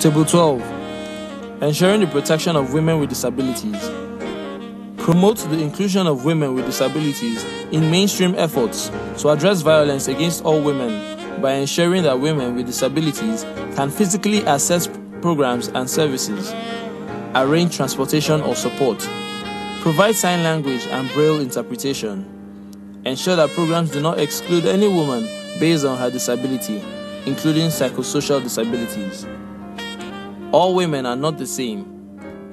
Table 12. Ensuring the protection of women with disabilities. Promote the inclusion of women with disabilities in mainstream efforts to address violence against all women by ensuring that women with disabilities can physically access programs and services, arrange transportation or support, provide sign language and braille interpretation, ensure that programs do not exclude any woman based on her disability, including psychosocial disabilities. All women are not the same.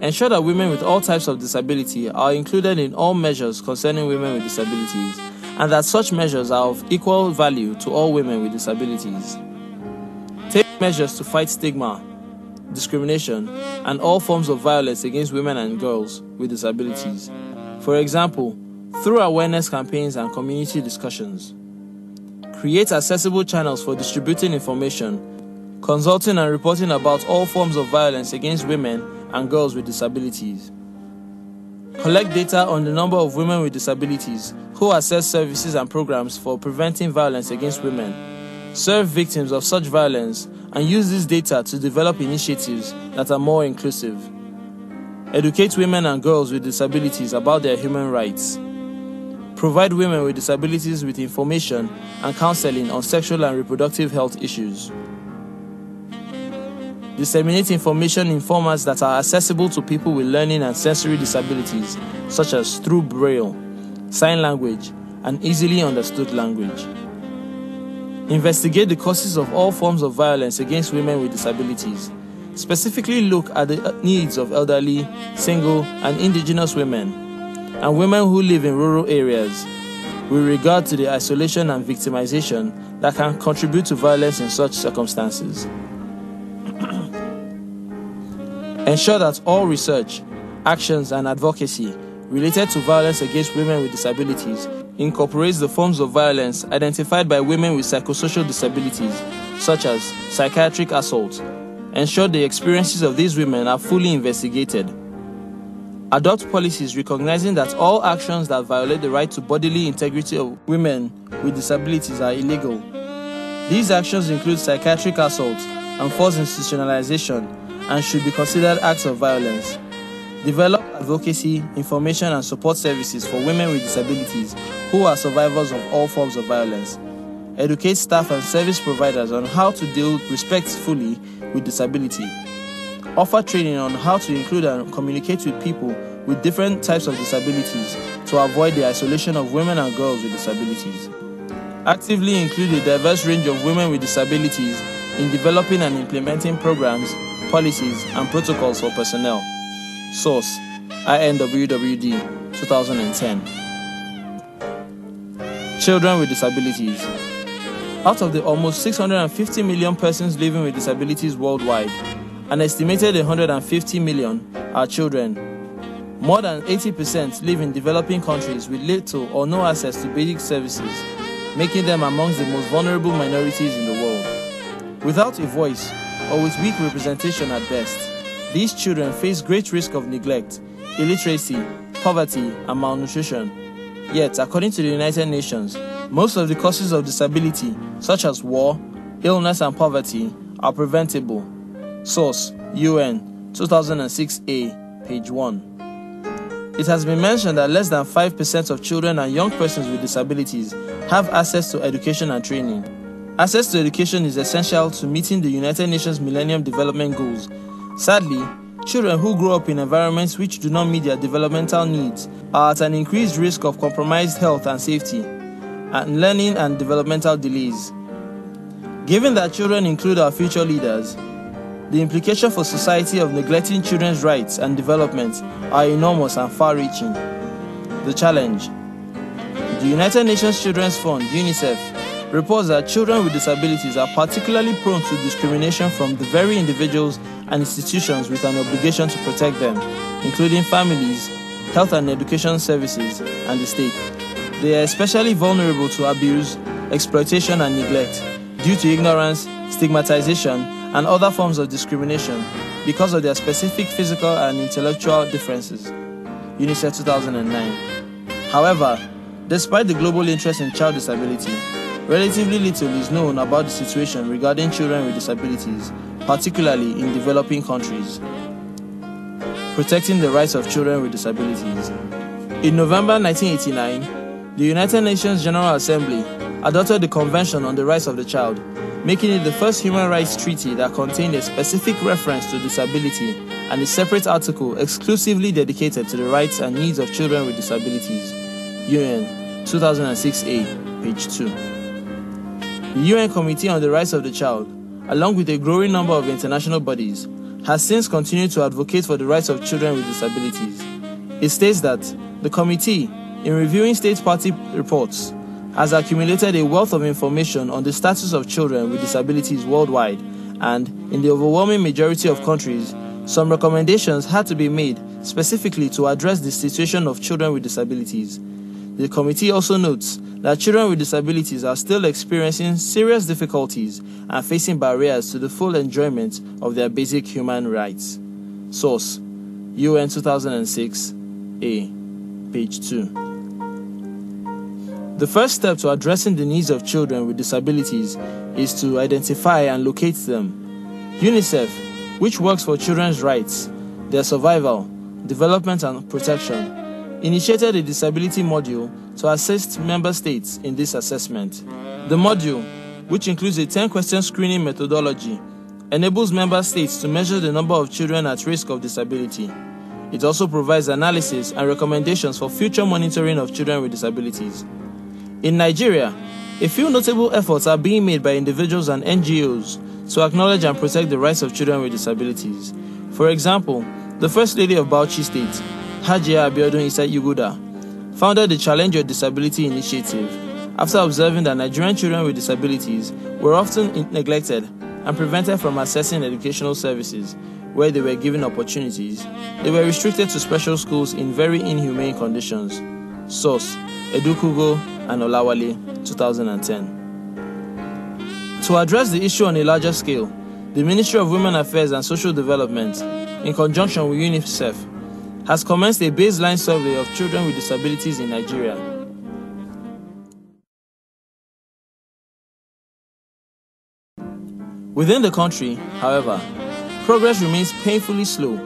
Ensure that women with all types of disability are included in all measures concerning women with disabilities, and that such measures are of equal value to all women with disabilities. Take measures to fight stigma, discrimination, and all forms of violence against women and girls with disabilities. For example, through awareness campaigns and community discussions. Create accessible channels for distributing information, consulting and reporting about all forms of violence against women and girls with disabilities. Collect data on the number of women with disabilities who access services and programs for preventing violence against women. Serve victims of such violence and use this data to develop initiatives that are more inclusive. Educate women and girls with disabilities about their human rights. Provide women with disabilities with information and counseling on sexual and reproductive health issues. Disseminate information in formats that are accessible to people with learning and sensory disabilities, such as through braille, sign language, and easily understood language. Investigate the causes of all forms of violence against women with disabilities. Specifically look at the needs of elderly, single, and indigenous women, and women who live in rural areas, with regard to the isolation and victimization that can contribute to violence in such circumstances. Ensure that all research, actions, and advocacy related to violence against women with disabilities incorporates the forms of violence identified by women with psychosocial disabilities, such as psychiatric assault. Ensure the experiences of these women are fully investigated. Adopt policies recognizing that all actions that violate the right to bodily integrity of women with disabilities are illegal. These actions include psychiatric assault and forced institutionalization and should be considered acts of violence. Develop advocacy, information, and support services for women with disabilities who are survivors of all forms of violence. Educate staff and service providers on how to deal respectfully with disability. Offer training on how to include and communicate with people with different types of disabilities to avoid the isolation of women and girls with disabilities. Actively include a diverse range of women with disabilities in developing and implementing programs, policies, and protocols for personnel. Source: INWWD 2010. Children with disabilities. Out of the almost 650 million persons living with disabilities worldwide, an estimated 150 million are children. More than 80% live in developing countries with little or no access to basic services, making them amongst the most vulnerable minorities in the world. Without a voice, or with weak representation at best, these children face great risk of neglect, illiteracy, poverty, and malnutrition. Yet, according to the United Nations, most of the causes of disability, such as war, illness, and poverty, are preventable. Source: UN 2006A, page 1. It has been mentioned that less than 5% of children and young persons with disabilities have access to education and training. Access to education is essential to meeting the United Nations Millennium Development Goals. Sadly, children who grow up in environments which do not meet their developmental needs are at an increased risk of compromised health and safety, and learning and developmental delays. Given that children include our future leaders, the implication for society of neglecting children's rights and development are enormous and far-reaching. The challenge. The United Nations Children's Fund, UNICEF, reports that children with disabilities are particularly prone to discrimination from the very individuals and institutions with an obligation to protect them, including families, health and education services, and the state. They are especially vulnerable to abuse, exploitation, and neglect due to ignorance, stigmatization, and other forms of discrimination because of their specific physical and intellectual differences. UNICEF 2009. However, despite the global interest in child disability, relatively little is known about the situation regarding children with disabilities, particularly in developing countries. Protecting the rights of children with disabilities. In November 1989, the United Nations General Assembly adopted the Convention on the Rights of the Child, making it the first human rights treaty that contained a specific reference to disability and a separate article exclusively dedicated to the rights and needs of children with disabilities. UN 2006A, page 2. The UN Committee on the Rights of the Child, along with a growing number of international bodies, has since continued to advocate for the rights of children with disabilities. It states that the committee, in reviewing state party reports, has accumulated a wealth of information on the status of children with disabilities worldwide, and in the overwhelming majority of countries, some recommendations had to be made specifically to address the situation of children with disabilities. The committee also notes that children with disabilities are still experiencing serious difficulties and facing barriers to the full enjoyment of their basic human rights. Source: UN 2006A, page 2. The first step to addressing the needs of children with disabilities is to identify and locate them. UNICEF, which works for children's rights, their survival, development and protection, initiated a disability module to assist member states in this assessment. The module, which includes a 10-question screening methodology, enables member states to measure the number of children at risk of disability. It also provides analysis and recommendations for future monitoring of children with disabilities. In Nigeria, a few notable efforts are being made by individuals and NGOs to acknowledge and protect the rights of children with disabilities. For example, the First Lady of Bauchi State, Hajiya Abiodun Isa Yuguda, founded the Challenge Your Disability initiative after observing that Nigerian children with disabilities were often neglected and prevented from accessing educational services. Where they were given opportunities, they were restricted to special schools in very inhumane conditions. Source: Edukugo and Olawale, 2010. To address the issue on a larger scale, the Ministry of Women Affairs and Social Development, in conjunction with UNICEF, has commenced a baseline survey of children with disabilities in Nigeria. Within the country, however, progress remains painfully slow.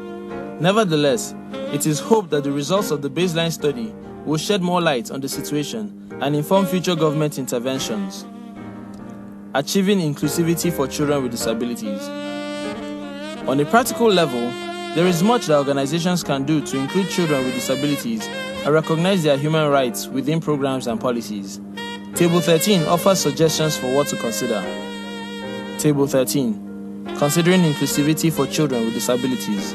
Nevertheless, it is hoped that the results of the baseline study will shed more light on the situation and inform future government interventions. Achieving inclusivity for children with disabilities. On a practical level, there is much that organizations can do to include children with disabilities and recognize their human rights within programs and policies. Table 13 offers suggestions for what to consider. Table 13. Considering inclusivity for children with disabilities.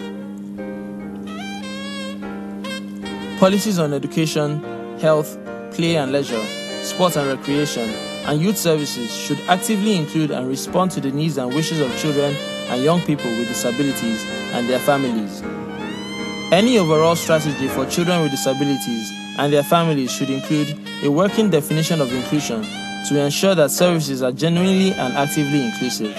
Policies on education, health, play and leisure, sport and recreation, and youth services should actively include and respond to the needs and wishes of children and young people with disabilities and their families. Any overall strategy for children with disabilities and their families should include a working definition of inclusion to ensure that services are genuinely and actively inclusive.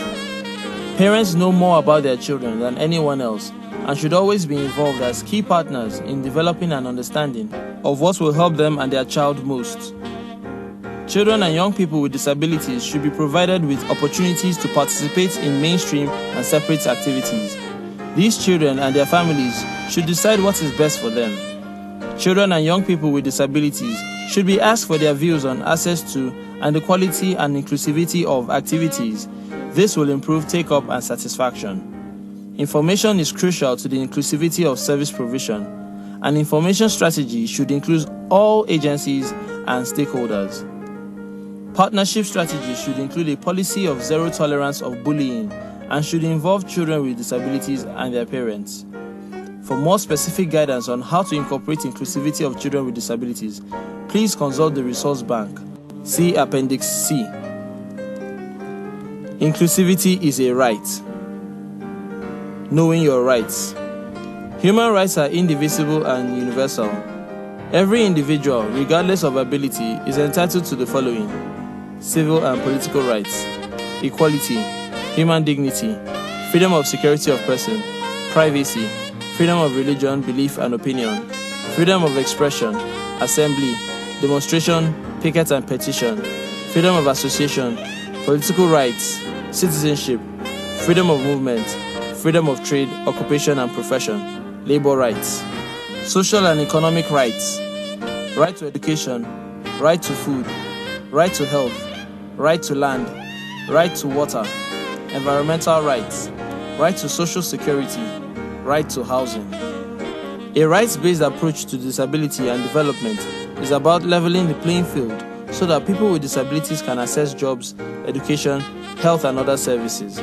Parents know more about their children than anyone else and should always be involved as key partners in developing an understanding of what will help them and their child most. Children and young people with disabilities should be provided with opportunities to participate in mainstream and separate activities. These children and their families should decide what is best for them. Children and young people with disabilities should be asked for their views on access to and the quality and inclusivity of activities. This will improve take-up and satisfaction. Information is crucial to the inclusivity of service provision. An information strategy should include all agencies and stakeholders. Partnership strategies should include a policy of zero tolerance of bullying and should involve children with disabilities and their parents. For more specific guidance on how to incorporate inclusivity of children with disabilities, please consult the Resource Bank. See Appendix C. Inclusivity is a right. Knowing your rights. Human rights are indivisible and universal. Every individual, regardless of ability, is entitled to the following: civil and political rights, equality, human dignity, freedom of security of person, privacy, freedom of religion, belief and opinion, freedom of expression, assembly, demonstration, picket and petition, freedom of association, political rights, citizenship, freedom of movement, freedom of trade, occupation and profession, labor rights, social and economic rights, right to education, right to food, right to health, right to land, right to water, environmental rights, right to social security, right to housing. A rights-based approach to disability and development is about leveling the playing field so that people with disabilities can access jobs, education, health and other services.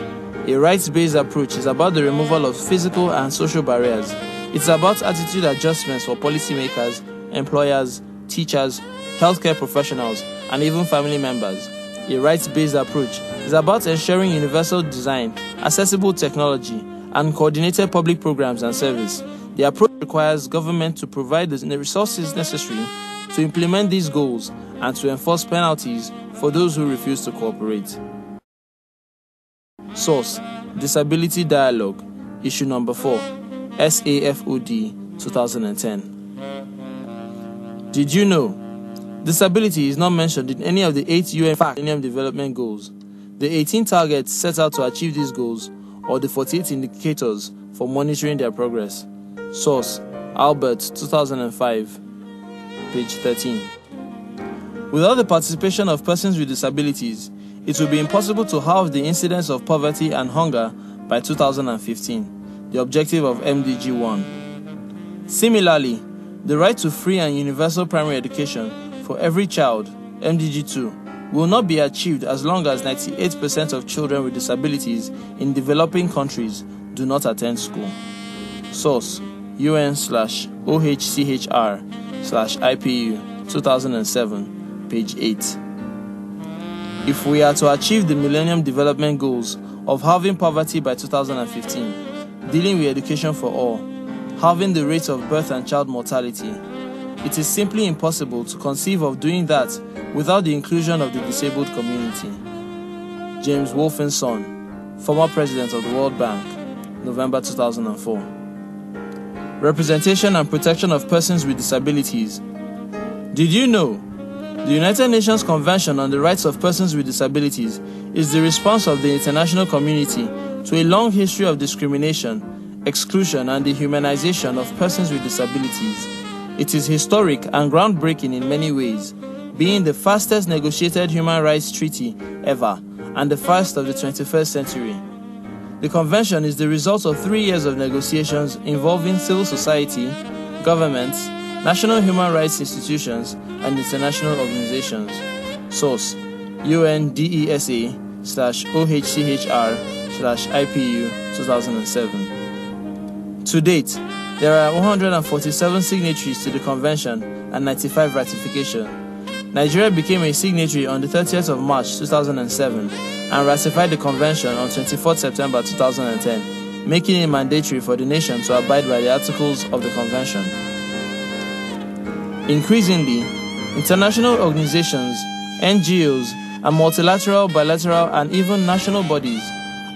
A rights-based approach is about the removal of physical and social barriers. It's about attitude adjustments for policymakers, employers, teachers, healthcare professionals, and even family members. A rights-based approach is about ensuring universal design, accessible technology, and coordinated public programs and service. The approach requires government to provide the resources necessary to implement these goals and to enforce penalties for those who refuse to cooperate. Source: Disability Dialogue, Issue Number 4, SAFOD 2010. Did you know? Disability is not mentioned in any of the 8 UN Millennium Development Goals, the 18 targets set out to achieve these goals, or the 48 indicators for monitoring their progress. Source: Albert, 2005, page 13. Without the participation of persons with disabilities, it will be impossible to halve the incidence of poverty and hunger by 2015, the objective of MDG 1. Similarly, the right to free and universal primary education for every child, MDG 2, will not be achieved as long as 98% of children with disabilities in developing countries do not attend school. Source: UN/OHCHR/IPU 2007, page 8. If we are to achieve the Millennium Development Goals of halving poverty by 2015, dealing with education for all, halving the rate of birth and child mortality, it is simply impossible to conceive of doing that without the inclusion of the disabled community. James Wolfenson, former president of the World Bank, November 2004. Representation and protection of persons with disabilities. Did you know? The United Nations Convention on the Rights of Persons with Disabilities is the response of the international community to a long history of discrimination, exclusion, and dehumanization of persons with disabilities. It is historic and groundbreaking in many ways, being the fastest negotiated human rights treaty ever and the first of the 21st century. The convention is the result of 3 years of negotiations involving civil society, governments, national human rights institutions, and international organizations. Source: UNDESA/OHCHR/IPU 2007. To date, there are 147 signatories to the convention and 95 ratifications. Nigeria became a signatory on the 30th of March 2007 and ratified the convention on 24th September 2010, making it mandatory for the nation to abide by the articles of the convention. Increasingly, international organizations, NGOs, and multilateral, bilateral, and even national bodies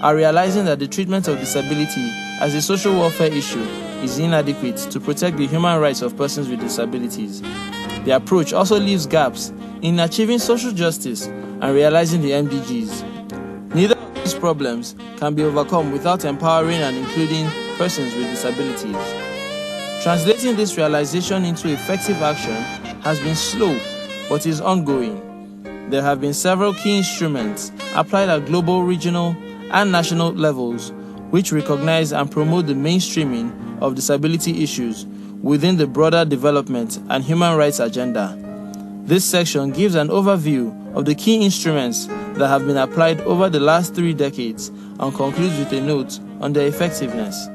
are realizing that the treatment of disability as a social welfare issue is inadequate to protect the human rights of persons with disabilities. The approach also leaves gaps in achieving social justice and realizing the MDGs. Neither of these problems can be overcome without empowering and including persons with disabilities. Translating this realization into effective action has been slow, but is ongoing. There have been several key instruments applied at global, regional, and national levels which recognize and promote the mainstreaming of disability issues within the broader development and human rights agenda. This section gives an overview of the key instruments that have been applied over the last 3 decades and concludes with a note on their effectiveness.